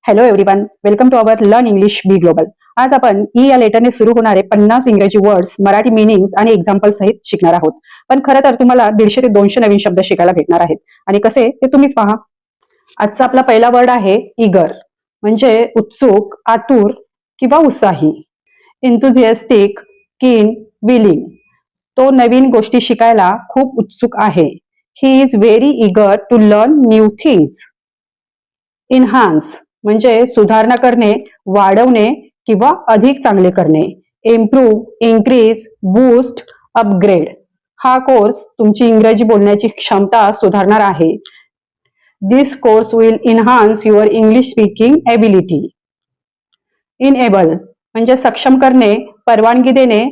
Hello everyone, welcome to our learn English be global. आज आपण E या लेटरने सुरू होणारे 50 इंग्रजी वर्ड्स, मराठी मीनिंग्स आणि एक्झाम्पल सहित शिकणार आहोत. पण खरं तर तुम्हाला 150 ते 200 नवीन शब्द शिकायला भेटणार आहेत. आणि कसे ते तुम्हीच पहा. आजचा आपला पहिला वर्ड आहे ईगर, म्हणजे उत्सुक, आतुर किंवा उत्साही. एन्थुझियास्टिक, कीन, विलिंग. तो नवीन गोष्टी शिकायला खूप उत्सुक आहे. He is very eager to learn new things. Enhance म्हणजे सुधारणा करणे, वाढवणे किंवा अधिक चांगले करणे. Improve, increase, boost, upgrade. हा कोर्स तुमची इंग्रजी बोलण्याची क्षमता सुधारणार आहे. This course will enhance your English speaking ability. Enable म्हणजे सक्षम करणे, परवानगी देणे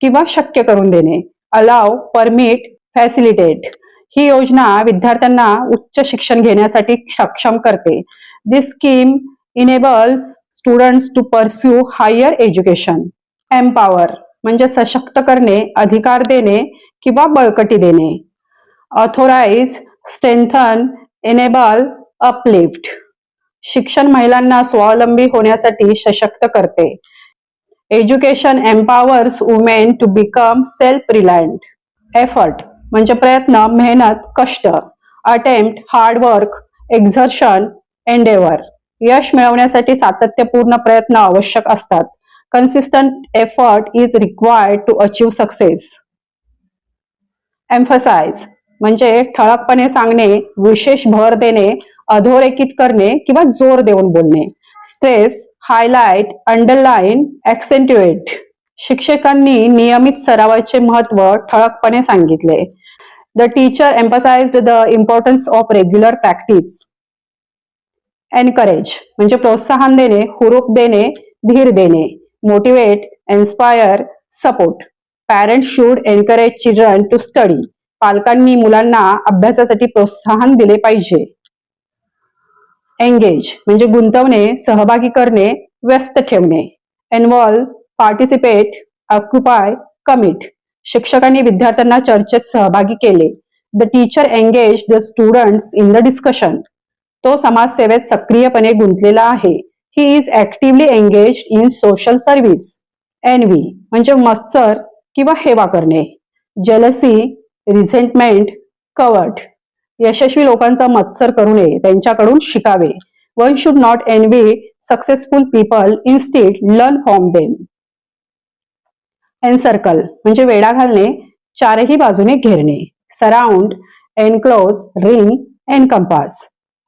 किंवा शक्य करून देणे. Allow, permit, facilitate. ही योजना विद्यार्थ्यांना उच्च शिक्षण घेण्यासाठी सक्षम करते. दिस scheme enables students to pursue higher education. Empower म्हणजे सशक्त करणे, अधिकार देणे किंवा बळकटी देणे. Authorize, strengthen, enable, uplift. शिक्षण महिलांना स्वावलंबी होण्यासाठी सशक्त करते. Education empowers women to become self-reliant. Effort म्हणजे प्रयत्न, मेहनत, कष्ट. Attempt, hard work, exertion, endeavor. यश मिळवण्यासाठी सातत्यपूर्ण प्रयत्न आवश्यक असतात. Consistent effort is required to achieve success. Emphasise म्हणजे ठळकपणे सांगणे, विशेष भर देणे, अधोरेखित करणे किंवा जोर देऊन बोलणे. Stress, highlight, underline, accentuate. शिक्षकांनी नियमित सरावाचे महत्त्व ठळकपणे सांगितले. The teacher emphasized the importance of regular practice. Encourage म्हणजे प्रोत्साहन देणे, हुरूप देणे, धीर देणे. Motivate, inspire, support. Parents should encourage children to study. पालकांनी मुलांना अभ्यासासाठी प्रोत्साहन दिले पाहिजे. एंगेज म्हणजे गुंतवणे, सहभागी करणे, व्यस्त ठेवणे. Involve, participate, occupy, commit. शिक्षकांनी विद्यार्थ्यांना चर्चेत सहभागी केले. The teacher engage the students in the discussion. तो समाजसेवेत सक्रियपणे गुंतलेला आहे. He is actively engaged in social service. Envy म्हणजे मत्सर किंवा हेवा करणे. Jealousy, रिझेंटमेंट, covert. यशस्वी लोकांचा मत्सर करू नये, त्यांच्याकडून शिकावे. One should not envy successful people, instead learn from them. Encircle म्हणजे वेढा घालणे, चारही बाजूने घेरणे. Surround, enclose, ring, encompass.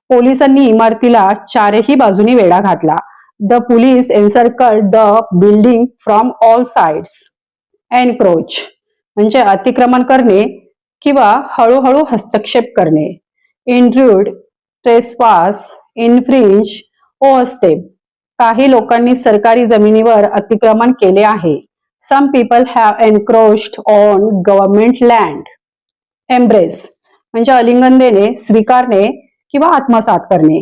पोलिसांनी इमारतीला चारही बाजूनी वेढा घातला. The police encircled the building from all sides. Encroach म्हणजे अतिक्रमण करणे किंवा हळूहळू हस्तक्षेप करणे. Intrude, trespass, infringe, overstep. काही लोकांनी सरकारी जमिनीवर अतिक्रमण केले आहे. Some people have encroached on government land. Embrace म्हणजे आलिंगन देणे, स्वीकारणे किंवा आत्मसात करणे.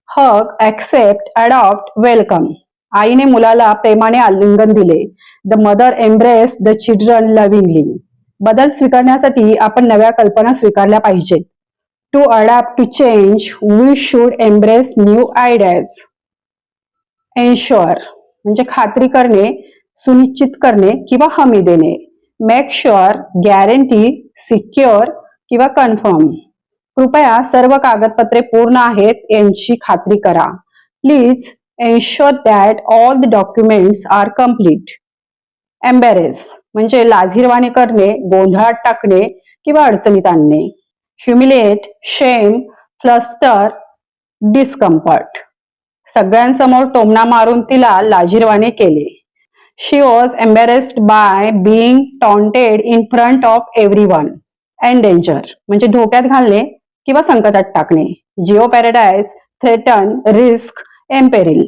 Hug, accept, adopt, welcome. आईने मुलाला प्रेमाने आलिंगन दिले. The mother embrace the children lovingly. बदल स्वीकारण्यासाठी आपण नव्या कल्पना स्वीकारल्या पाहिजेत. To adapt to change we should embrace new ideas. Ensure म्हणजे खात्री करणे, सुनिश्चित करणे किंवा हमी देणे. मेक शुअर, गॅरंटी, सिक्युअर किंवा कन्फर्म. कृपया सर्व कागदपत्रे पूर्ण आहेत यांची खात्री करा. Please ensure that all the documents are complete. Embarrass म्हणजे लाजिरवाणे करणे, गोंधळात टाकणे किंवा अडचणीत आणणे. ह्युमिलेट, शेम, फ्लस्टर, डिस्कम्फर्ट. सगळ्यांसमोर टोमणा मारून तिला लाजिरवाणे केले. She was embarrassed by being taunted in front of everyone. Endanger म्हणजे धोक्यात घालणे किंवा संकटात टाकणे. Jeopardize, threaten, risk, imperil.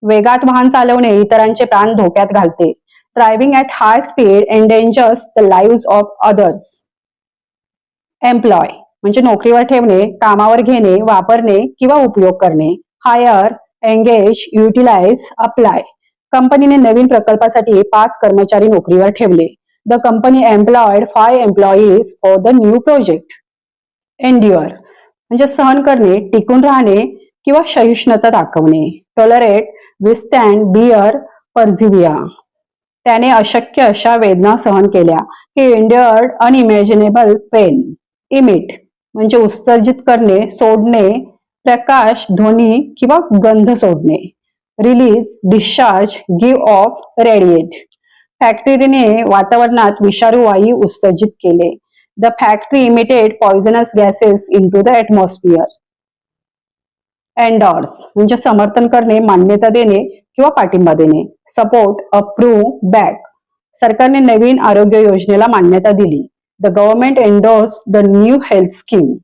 वेगात वाहन चालवणे इतरांचे प्राण धोक्यात घालते. Driving at high speed endangers the lives of others. Employ म्हणजे नोकरीवर ठेवणे, कामावर घेणे, वापरणे किंवा उपयोग करणे. Hire, engage, utilize, apply. कंपनीने नवीन प्रकल्पासाठी 5 कर्मचारी नोकरीवर ठेवले. The company employed 5 employees for the new project. Endure म्हणजे सहन करणे, टिकून राहणे किंवा सहिष्णुता दाखवणे. Tolerate, withstand, bear, persevere. त्याने अशक्य अशा वेदना सहन केल्या. ही एंड्युअर्ड अनइमॅजिनेबल पेन. इमिट म्हणजे उत्सर्जित करणे, सोडणे, प्रकाश, ध्वनी किंवा गंध सोडणे. Release, discharge, give off, radiate. फॅक्टरीने वातावरणात विषारू वायू उत्सर्जित केले. The factory emitted poisonous gases into the atmosphere. Endorse म्हणजे समर्थन करणे, मान्यता देणे किंवा पाठिंबा देणे. Support, approve, back. सरकारने नवीन आरोग्य योजनेला मान्यता दिली. The government endorse the new health scheme.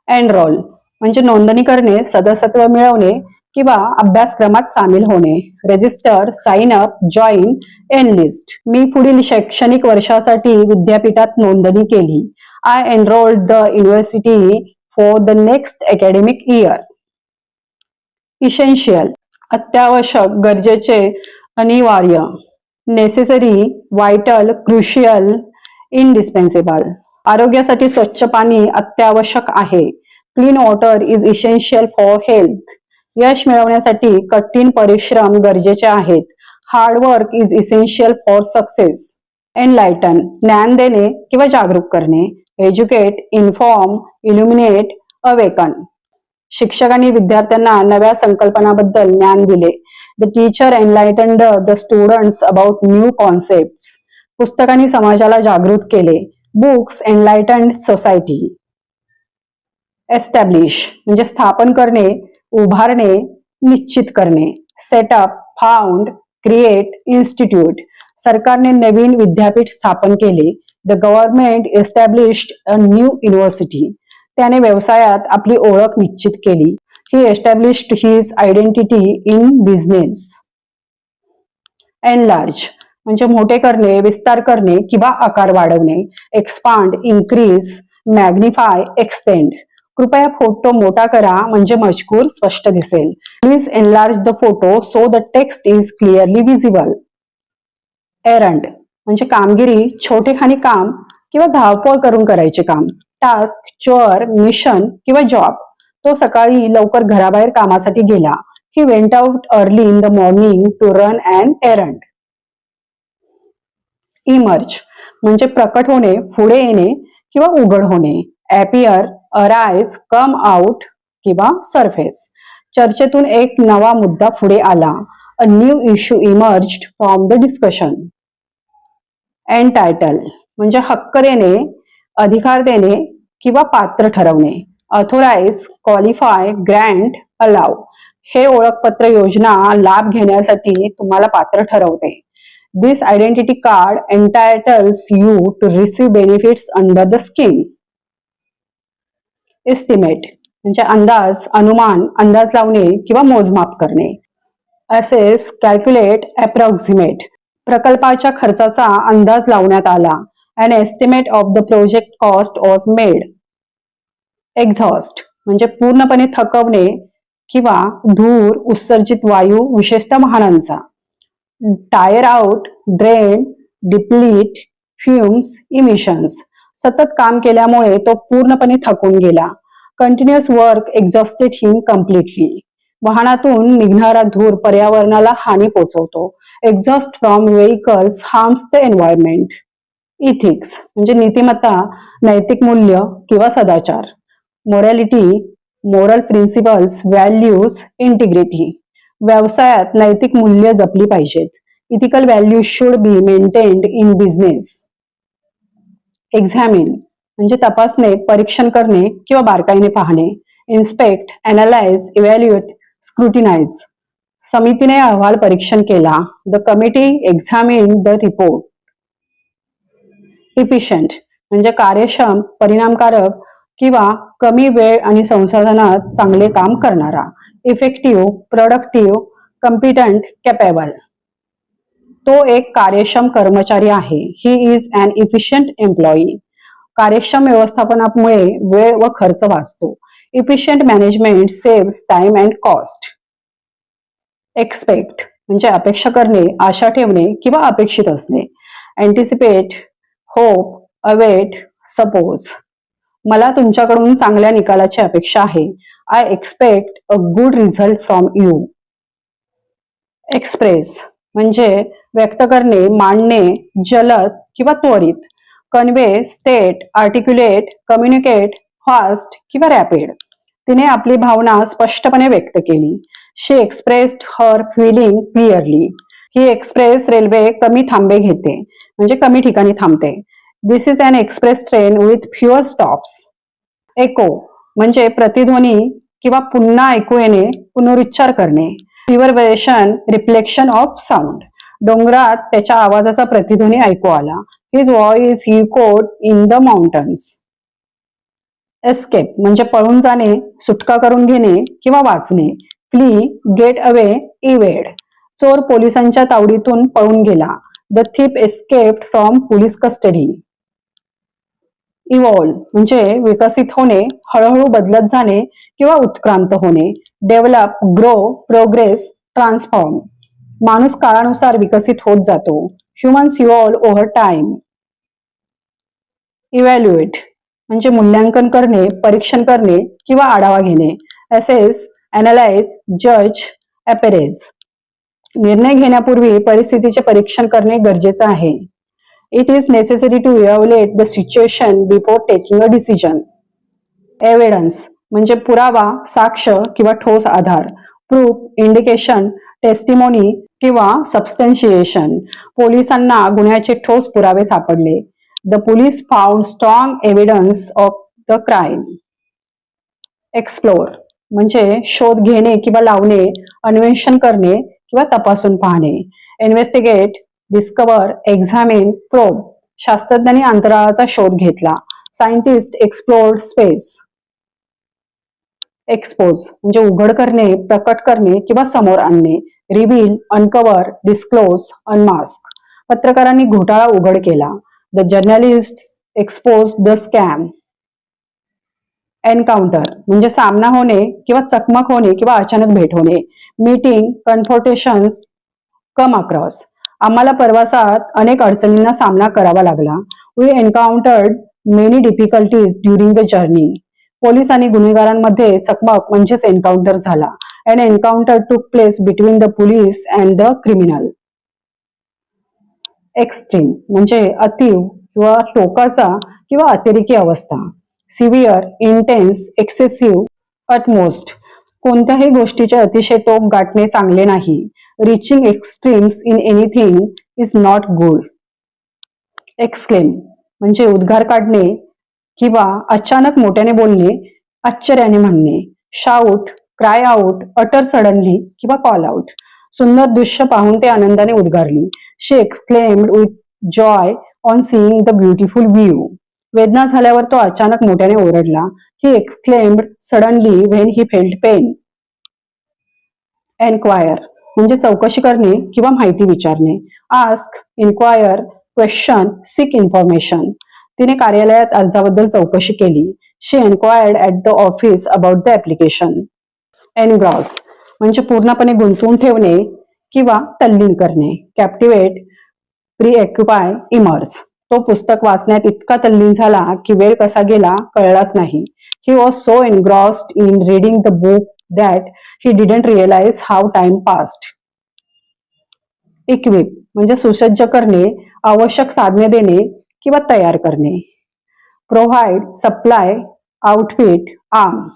Enrol म्हणजे नोंदणी करणे, सदस्यत्व मिळवणे किंवा अभ्यासक्रमात सामील होणे. Register, sign up, join, enlist. मी पुढील शैक्षणिक वर्षासाठी विद्यापीठात नोंदणी केली. I enrolled the university for the next academic year. Essential अत्यावश्यक, गरजेचे, अनिवार्य. Necessary, vital, crucial, indispensable. आरोग्यासाठी स्वच्छ पाणी अत्यावश्यक आहे. Clean water is essential for health. यश मिळवण्यासाठी कठीण परिश्रम गरजेचे आहेत. Hard work is essential for success. Enlighten ज्ञान देणे किंवा जागरूक करणे. Educate, inform, illuminate, awaken. शिक्षकांनी विद्यार्थ्यांना नव्या संकल्पनाबद्दल ज्ञान दिले. The teacher enlightened the students about new concepts. पुस्तकांनी समाजाला जागृत केले. Books एनलायटन्ड society. एस्टॅब्लिश म्हणजे स्थापन करणे, उभारणे, निश्चित करणे. Set up, found, create, institute. सरकारने नवीन विद्यापीठ स्थापन केले. The government established a new university. त्याने व्यवसायात आपली ओळख निश्चित केली. He established his identity in business. Enlarge म्हणजे मोठे करणे, विस्तार करणे किंवा आकार वाढवणे. Expand, increase, magnify, extend. कृपया फोटो मोठा करा म्हणजे मजकूर स्पष्ट दिसेल. Please enlarge the photo so the text is clearly visible. Errand म्हणजे कामगिरी, छोटेखानी काम किंवा धावपळ करून करायचे काम. टास्क, चोर, मिशन किंवा जॉब. तो सकाळी लवकर घराबाहेर कामासाठी गेला. He went out early in the morning to run an errand. Emerge म्हणजे प्रकट होणे, पुढे येणे किंवा उघड होणे. ॲपियर, अराइज, कम आउट किंवा सरफेस. चर्चेतून एक नवा मुद्दा पुढे आला. A new issue emerged from the discussion. Entitle म्हणजे हक्क देणे, अधिकार देणे किंवा पात्र ठरवणे. Authorize, qualify, grant, allow. हे ओळखपत्र योजना लाभ घेण्यासाठी तुम्हाला पात्र ठरवते. This identity card entitles you to receive benefits under the scheme. Estimate म्हणजे अंदाज, अनुमान, अंदाज लावणे किंवा मोजमाप करणे. Assess, calculate, approximate. प्रकल्पाच्या खर्चाचा अंदाज लावण्यात आला. An estimate of the project cost was made. Exhaust म्हणजे पूर्णपणे थकवणे किंवा धूर, उत्सर्जित वायू, विशेषतः वाहनांचा. Tire out, drain, deplete, fumes, emissions. सतत काम केल्यामुळे तो पूर्णपणे थकून गेला. Continuous work exhausted him completely. वाहनातून निघणारा धूर पर्यावरणाला हानी पोहोचवतो. Exhaust from vehicles harms the environment. Ethics म्हणजे नीतिमत्ता, नैतिक मूल्य किंवा सदाचार. Morality, moral principles, values, integrity. व्यवसायात नैतिक मूल्य जपली पाहिजेत. Ethical values should be maintained in business. Examine म्हणजे तपासणे, परीक्षण करणे किंवा बारकाईने पाहणे. Inspect, analyse, evaluate, scrutinize. समितीने अहवाल परीक्षण केला. The committee examined the report. Efficient म्हणजे कार्यक्षम, परिणामकारक किंवा कमी वेळ आणि संसाधनात चांगले काम करणारा. Effective, productive, competent, capable. तो एक कार्यक्षम कर्मचारी आहे. He is an efficient employee. कार्यक्षम व्यवस्थापनामुळे वेळ व खर्च वाचतो. Efficient management saves time and cost. Expect म्हणजे अपेक्षा करणे, आशा ठेवणे किंवा अपेक्षित असणे. Anticipate, hope, await, suppose. मला तुमच्याकडून चांगल्या निकालाची अपेक्षा आहे. I expect a good result from you. Express म्हणजे व्यक्त करणे, मांडणे, जलद किंवा त्वरित. Convey, state, articulate, communicate, fast किंवा रॅपिड. तिने आपली भावना स्पष्टपणे व्यक्त केली. She expressed her feeling clearly. ही एक्सप्रेस रेल्वे कमी थांबे घेते म्हणजे कमी ठिकाणी थांबते. This is an express train with fewer stops. Echo म्हणजे प्रतिध्वनी किंवा पुन्हा ऐकू येणे, पुनरुच्चार करणे. Reverberation, reflection of sound. डोंगरात त्याच्या आवाजाचा प्रतिध्वनी ऐकू आला. His voice echoed in the mountains. Escape म्हणजे पळून जाणे, सुटका करून घेणे किंवा वाचणे. Flee, get away, evade. चोर पोलिसांच्या तावडीतून पळून गेला. The thief escaped from police custody. Evolve म्हणजे विकसित होणे, हळूहळू बदलत जाणे किंवा उत्क्रांत होणे. Develop, grow, progress, transform. माणूस काळानुसार विकसित होत जातो. Humans evolve over time. Evaluate म्हणजे मूल्यांकन करणे, परीक्षण करणे किंवा आढावा घेणे. असेस, अनालाइज, जज, अपेरेज. निर्णय घेण्यापूर्वी परिस्थितीचे परीक्षण करणे गरजेचे आहे. It is necessary to evaluate the situation before taking a decision. Evidence म्हणजे पुरावा, साक्ष किंवा ठोस आधार. प्रूफ, इंडिकेशन, टेस्टिमोनी किंवा सबस्टन्शिएशन. पोलिसांना गुन्ह्याचे ठोस पुरावे सापडले. The police found strong evidence of the crime. Explore म्हणजे शोध घेणे किंवा लावणे, अन्वेषण करणे किंवा तपासून पाहणे. इन्व्हेस्टिगेट, डिस्कवर, एक्झामिन, प्रोब. शास्त्रज्ञांनी अंतराळाचा शोध घेतला. Scientist explored space. एक्सपोज म्हणजे उघड करणे, प्रकट करणे किंवा समोर आणणे. Reveal, uncover, disclose, unmask. पत्रकारांनी घोटाळा उघड केला. The journalist expose the scam. Encounter म्हणजे सामना होणे किंवा चकमक होणे किंवा अचानक भेट होणे. Meeting, confrontations, come across. आम्हाला प्रवासात अनेक अडचणींना सामना करावा लागला. We encountered many difficulties during the journey. Police आणि गुन्हेगारांमध्ये चकमक म्हणजेच एन्काउंटर झाला. An encounter took place between the police and the criminal. Extreme म्हणजे अतीव किंवा टोकाचा किंवा अतिरेकी अवस्था. Severe, intense, excessive, utmost. कोणत्याही गोष्टीचे अतिशय टोक गाठणे चांगले नाही. Reaching extremes in anything is not good. Exclaim म्हणजे उद्गार काढणे किंवा अचानक मोठ्याने बोलणे, आश्चर्याने म्हणणे. Shout, cry out, utter suddenly किंवा कॉल आउट. सुंदर दृश्य पाहून ते आनंदाने उद्गारली. She exclaimed with joy on seeing the beautiful view. वेदना झाल्यावर तो अचानक मोठ्याने ओरडला. He exclaimed suddenly when he felt pain. Enquire म्हणजे चौकशी करणे किंवा माहिती विचारणे. Ask, inquire, question, seek information. तिने कार्यालयात अर्जाबद्दल चौकशी केली. She enquired at the office about the application. Engross म्हणजे पूर्णपणे गुंतवून ठेवणे किंवा तल्लीन करणे. कॅप्टिवेट, प्रीऑक्युपाय, इमर्ज. तो पुस्तक वाचण्यात इतका तल्लीन झाला की वेळ कसा गेला कळलाच नाही. He was so engrossed in reading the book that he didn't realize how time passed. Equip म्हणजे सुसज्ज करणे, आवश्यक साधने देणे किंवा तयार करणे. Provide, supply, outfit, arm.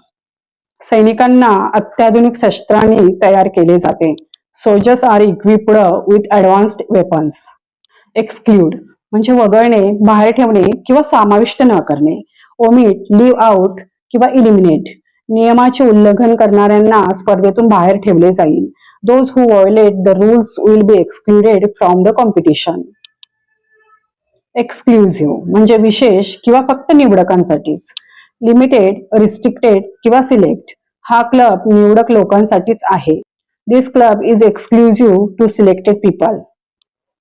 सैनिकांना अत्याधुनिक शस्त्रांनी तयार केले जाते. Soldiers are equipped with advanced weapons. Exclude म्हणजे वगळणे, बाहेर ठेवणे किंवा समाविष्ट न करणे. ओमिट, लिव्ह आउट किंवा इलिमिनेट. नियमाचे उल्लंघन करणाऱ्यांना स्पर्धेतून बाहेर ठेवले जाईल. Those who violate the rules will be excluded from the competition. Exclusive म्हणजे विशेष किंवा फक्त निवडकांसाठीच. लिमिटेड, रिस्ट्रिक्टेड किंवा सिलेक्ट. हा क्लब निवडक लोकांसाठीच आहे. This club is exclusive to selected people.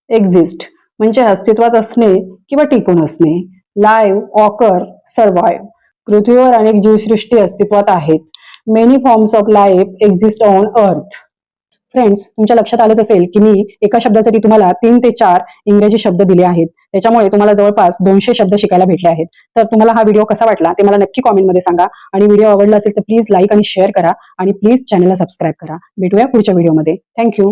Exist म्हणजे अस्तित्वात असणे किंवा टिकून असणे. Live, occur, survive. पृथ्वीवर अनेक जीवसृष्टी अस्तित्वात आहेत. Many forms of life exist on earth. Friends, तुमच्या लक्षात आलंच असेल की मी एका शब्दासाठी तुम्हाला 3 ते 4 इंग्रजी शब्द दिले आहेत. त्याच्यामुळे तुम्हाला जवळपास 200 शब्द शिकायला भेटले आहेत. तर तुम्हाला हा व्हिडिओ कसा वाटला ते मला नक्की कॉमेंटमध्ये सांगा आणि व्हिडिओ आवडला असेल तर प्लीज लाईक आणि शेअर करा आणि प्लीज चॅनलला सबस्क्राईब करा. भेटूया पुढच्या व्हिडिओमध्ये. थँक्यू.